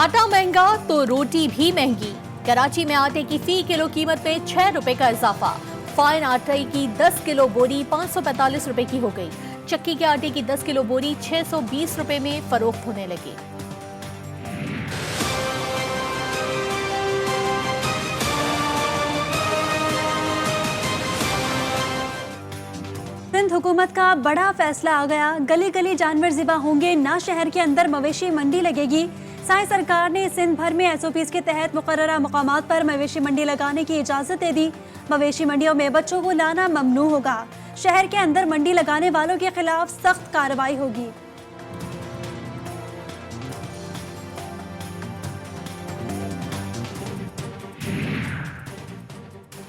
आटा महंगा तो रोटी भी महंगी। कराची में आटे की फी किलो कीमत में 6 रुपए का इजाफा। फाइन आटे की 10 किलो बोरी 545 रुपए की हो गई। चक्की के आटे की 10 किलो बोरी 620 रुपए में फरोख्त होने लगी। सिंध हुकूमत का बड़ा फैसला आ गया। गली गली जानवर ज़िबा होंगे, ना शहर के अंदर मवेशी मंडी लगेगी। साई सरकार ने सिंध भर में एसओपीज़ के तहत मुकर्ररा मकामात पर मवेशी मंडी लगाने की इजाज़त दे दी। मवेशी मंडियों में बच्चों को लाना ममनू होगा। शहर के अंदर मंडी लगाने वालों के खिलाफ सख्त कार्रवाई होगी।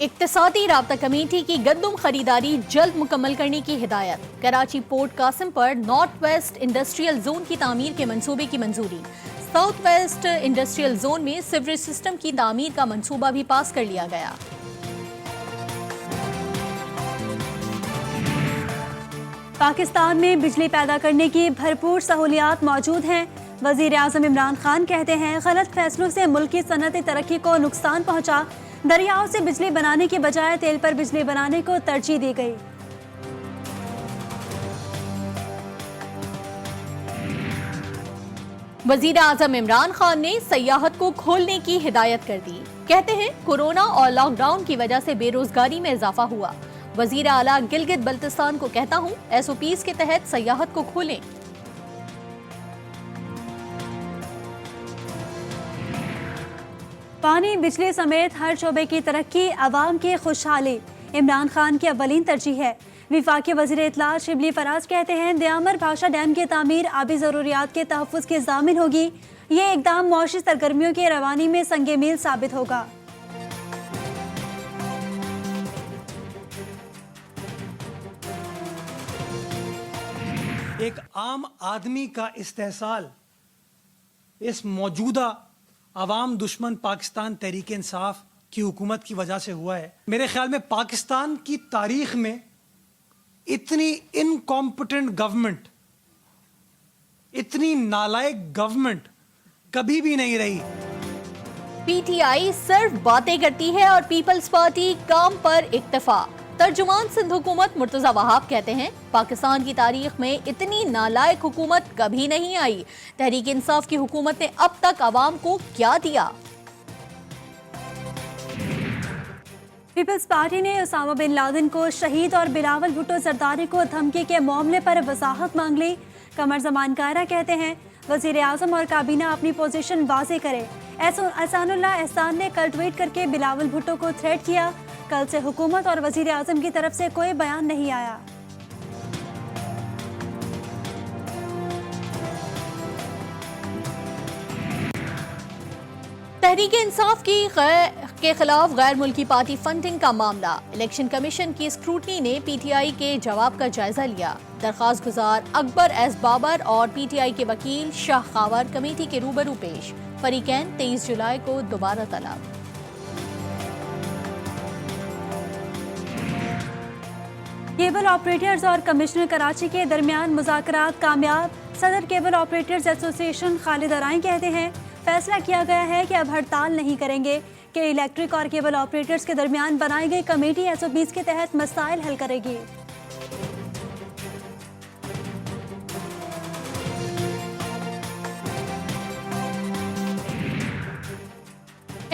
इक्तिसादी राब्ता कमेटी की गंदम खरीदारी जल्द मुकम्मल करने की हिदायत। कराची पोर्ट कासिम पर नॉर्थ वेस्ट इंडस्ट्रियल जोन की तामीर के मंसूबे की मंजूरी। साउथ वेस्ट इंडस्ट्रियल जोन में सीवरेज सिस्टम की तामीर का मंसूबा भी पास कर लिया गया। पाकिस्तान में बिजली पैदा करने की भरपूर सहूलियात मौजूद हैं। वजीर आज़म इमरान खान कहते हैं, गलत फैसलों से मुल्क की सनअती तरक्की को नुकसान पहुंचा। दरियाओं से बिजली बनाने की बजाय तेल पर बिजली बनाने को तरजीह दी गई। वजीर आज़म इमरान खान ने सयाहत को खोलने की हिदायत कर दी। कहते हैं, कोरोना और लॉकडाउन की वजह से बेरोजगारी में इजाफा हुआ। वजीर आला गिलगित बल्तिस्तान को कहता हूं, एसओपीज़ के तहत सयाहत को खोलें। पानी, बिजली समेत हर शोबे की तरक्की अवाम की खुशहाली इमरान खान की अव्वलीन तरजीह है। विफाकी वज़ीर इत्तलात शिबली फराज कहते हैं, दयामर भाषा डैम की तामीर आबी ज़रूरियात के तहफ़्फ़ुज़ की ज़ामिन होगी। ये इक़दाम मौशी सरगर्मियों की रवानी में संगे मील साबित होगा। एक आम आदमी का इस्तेहसाल इस मौजूदा अवाम दुश्मन पाकिस्तान तहरीक इंसाफ की हुकूमत की वजह से हुआ है। मेरे ख्याल में पाकिस्तान की तारीख में इतनी इनकॉम्पिटेंट गवर्नमेंट, इतनी नालायक गवर्नमेंट कभी भी नहीं रही। पीटीआई सिर्फ बातें करती है और पीपल्स पार्टी काम पर इक्तफा। तर्जुमान सिंध हुकूमत मुर्तजा वहाब कहते हैं, पाकिस्तान की तारीख में इतनी नालायक हुकूमत कभी नहीं आई। तहरीक इंसाफ की हुकूमत ने अब तक अवाम को क्या दिया? पीपल्स पार्टी ने उसामा बिन लादेन को शहीद और बिलावल भुट्टो जरदारी को धमकी के मामले पर वजाहत मांग ली। कमर जमान कायरा कहते हैं, वजीर आजम और काबीना अपनी पोजीशन वाजे करे। एहसानुल्लाह एहसान ने कल ट्वीट करके बिलावल भुट्टो को थ्रेट किया। कल से हुकूमत और वजीर आजम की तरफ से कोई बयान नहीं आया। तहरीक इंसाफ के खिलाफ गैर मुल्की पार्टी फंडिंग का मामला। इलेक्शन कमीशन की स्क्रूटनी ने पीटीआई के जवाब का जायजा लिया। दरख्वास्त गुजार अकबर एस बाबर और पीटीआई के वकील शाह खावर कमेटी के रूबरू पेश। फरीकैन 23 जुलाई को दोबारा तलब। केबल ऑपरेटर्स और कमिश्नर कराची के दरमियान मुज़ाकरात कामयाब। सदर केबल ऑपरेटर्स एसोसिएशन खालिद अराई कहते हैं, फैसला किया गया है कि अब हड़ताल नहीं करेंगे कि इलेक्ट्रिक और केबल ऑपरेटर्स के दरमियान बनाई गई कमेटी एसओपीज़ के तहत मसाइल हल करेगी।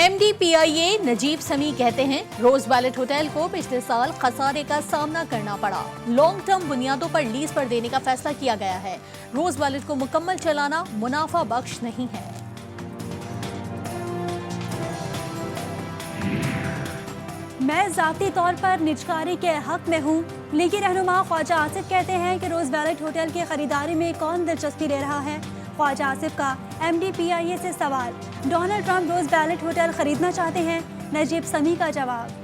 MDPIA नजीब समी कहते हैं, रोज वैलेट होटल को पिछले साल खसारे का सामना करना पड़ा। लॉन्ग टर्म बुनियादों पर लीज पर देने का फैसला किया गया है। रोज वैलेट को मुकम्मल चलाना मुनाफा बख्श नहीं है। मैं ज़ाती तौर पर निजकारी के हक में हूँ। लीगी रहनुमा ख्वाजा आसिफ कहते हैं कि रोज वैलेट होटल की खरीदारी में कौन दिलचस्पी ले रहा है। ख्वाजा आसिफ का MDPIA से सवाल, डोनाल्ड ट्रंप रोज वैलेट होटल खरीदना चाहते हैं। नजीब समी का जवाब,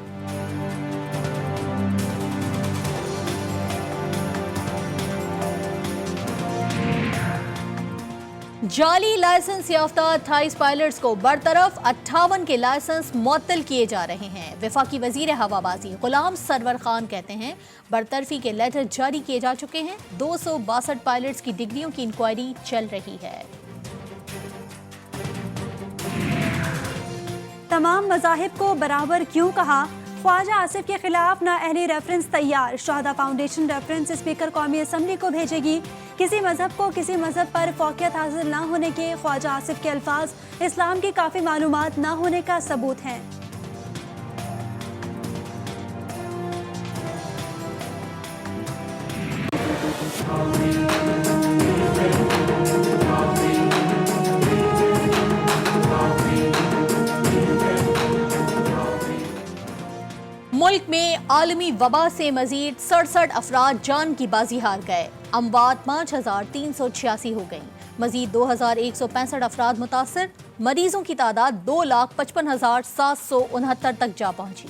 जाली लाइसेंस याफ्ता 28 पायलट्स को बरतरफ, 58 के लाइसेंस मुअत्तल किए जा रहे हैं। वफाकी वजीर हवाबाजी गुलाम सरवर खान कहते हैं, बरतरफी के लेटर जारी किए जा चुके हैं। 262 पायलट्स की डिग्रियों की इंक्वायरी चल रही है। तमाम मज़ाहिब को बराबर क्यों कहा, ख्वाजा आसिफ के खिलाफ नाअहली रेफरेंस तैयार, शहादा फाउंडेशन रेफरेंस स्पीकर कौमी असम्बली को भेजेगी। किसी मजहब को किसी मजहब पर फौकियत हासिल न होने के ख्वाजा आसिफ के अल्फाज इस्लाम की काफ़ी मालूमात न होने का सबूत हैं। मुल्क में आलमी वबा से मजीद 67 अफराद जान की बाजी हार गए। अमवात 5386 हो गई। मजीद 2165 अफराद मुतासर। मरीजों की तादाद 2,55,769 तक जा पहुंची।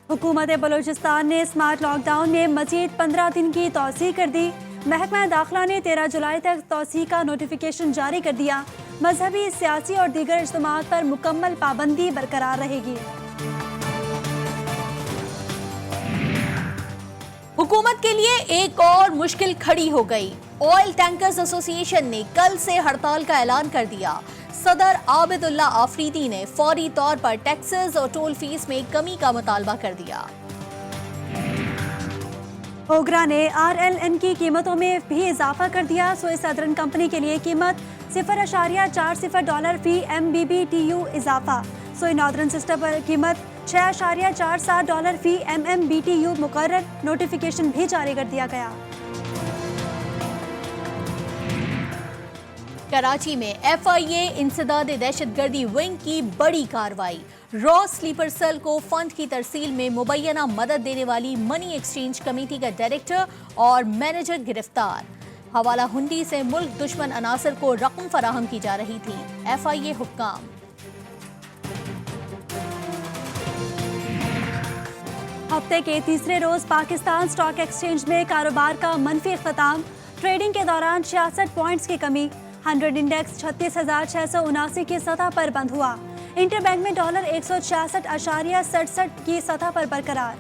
हुकूमत बलूचिस्तान ने स्मार्ट लॉकडाउन में मजीद 15 दिन की तौसीह कर दी। महकमा दाखिला ने 13 जुलाई तक तौसीह का नोटिफिकेशन जारी कर दिया। मजहबी, सियासी और दीगर इज्तिमात पर मुकम्मल पाबंदी बरकरार रहेगी। हुकूमत के लिए एक और मुश्किल खड़ी हो गई। ऑयल टैंकर्स एसोसिएशन ने कल से हड़ताल का ऐलान कर दिया। सदर आबिदुल्ला आफरीदी ने फौरी तौर पर टैक्सेस और टोल फीस में कमी का मुतालबा कर दिया। ओगरा ने RLN की कीमतों में भी इजाफा कर दिया। स्विस सदरन कंपनी के लिए कीमत $0.40 फी MMBTU इजाफा। सोई नॉर्दर्न सिस्टम पर कीमत $6.47 फी MMBTU मुकर्रर। नोटिफिकेशन भी जारी कर दिया गया। कराची में FIA इंसदाद दहशतगर्दी विंग की बड़ी कार्रवाई। रॉ स्लीपर सेल को फंड की तरसील में मुबैना मदद देने वाली मनी एक्सचेंज कमेटी का डायरेक्टर और मैनेजर गिरफ्तार। हवाला हुंडी से मुल्क दुश्मन अनासर को रकम फराहम की जा रही थी। FIA हुक्काम। हफ्ते के तीसरे रोज पाकिस्तान स्टॉक एक्सचेंज में कारोबार का मनफी इख्तिताम। ट्रेडिंग के दौरान 66 पॉइंट्स की कमी। 100 इंडेक्स 36,679 की सतह पर बंद हुआ। इंटरबैंक में डॉलर 166.67 की सतह पर बरकरार।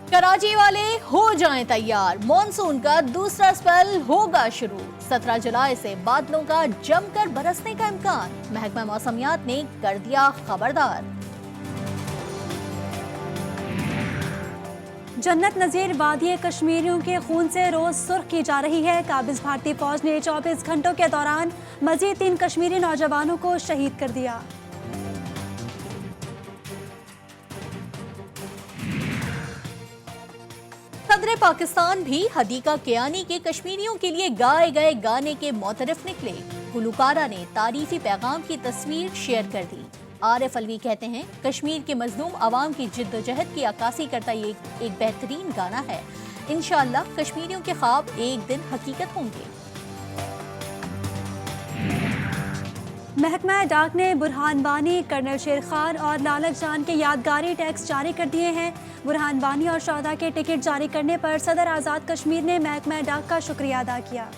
कराची वाले हो जाएं तैयार, मॉनसून का दूसरा स्पेल होगा शुरू। 17 जुलाई से बादलों का जमकर बरसने का इम्कान। महकमा मौसमियात ने कर दिया खबरदार। जन्नत नजीर वादी कश्मीरियों के खून से रोज सुर्ख की जा रही है। काबिज भारतीय फौज ने 24 घंटों के दौरान मजीद 3 कश्मीरी नौजवानों को शहीद कर दिया। सदर पाकिस्तान भी हदीका कियानी के कश्मीरियों के लिए गाए गए गाने के मोतरफ निकले। गुलकारा ने तारीफी पैगाम की तस्वीर शेयर कर दी। आरिफ अलवी कहते हैं, कश्मीर के मजलूम आवाम की जिद्दोजहद की अक्कासी करता ये एक बेहतरीन गाना है। इंशाअल्लाह कश्मीरियों के ख्वाब एक दिन हकीकत होंगे। महकमा डाक ने बुरहान वानी, कर्नल शेर खान और लालच जान के यादगारी टैक्स जारी कर दिए हैं। बुरहान वानी और शौहदा के टिकट जारी करने पर सदर आज़ाद कश्मीर ने महकमा डाक का शुक्रिया अदा किया।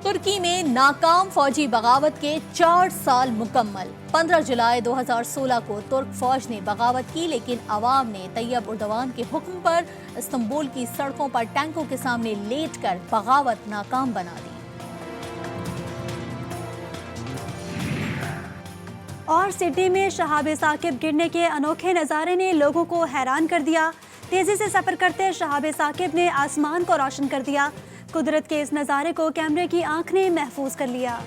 तुर्की में नाकाम फौजी बगावत के 4 साल मुकम्मल। 15 जुलाई 2016 को तुर्क फौज ने बगावत की, लेकिन अवाम ने तैयब उर्दवान के हुक्म पर इस्तांबुल की सड़कों पर टैंकों के सामने लेटकर बगावत नाकाम बना दी। और सिडनी में शहाब साकिब गिरने के अनोखे नज़ारे ने लोगों को हैरान कर दिया। तेजी से सफर करते शहाब साकिब ने आसमान को रोशन कर दिया। कुदरत के इस नज़ारे को कैमरे की आंख ने महफूज कर लिया।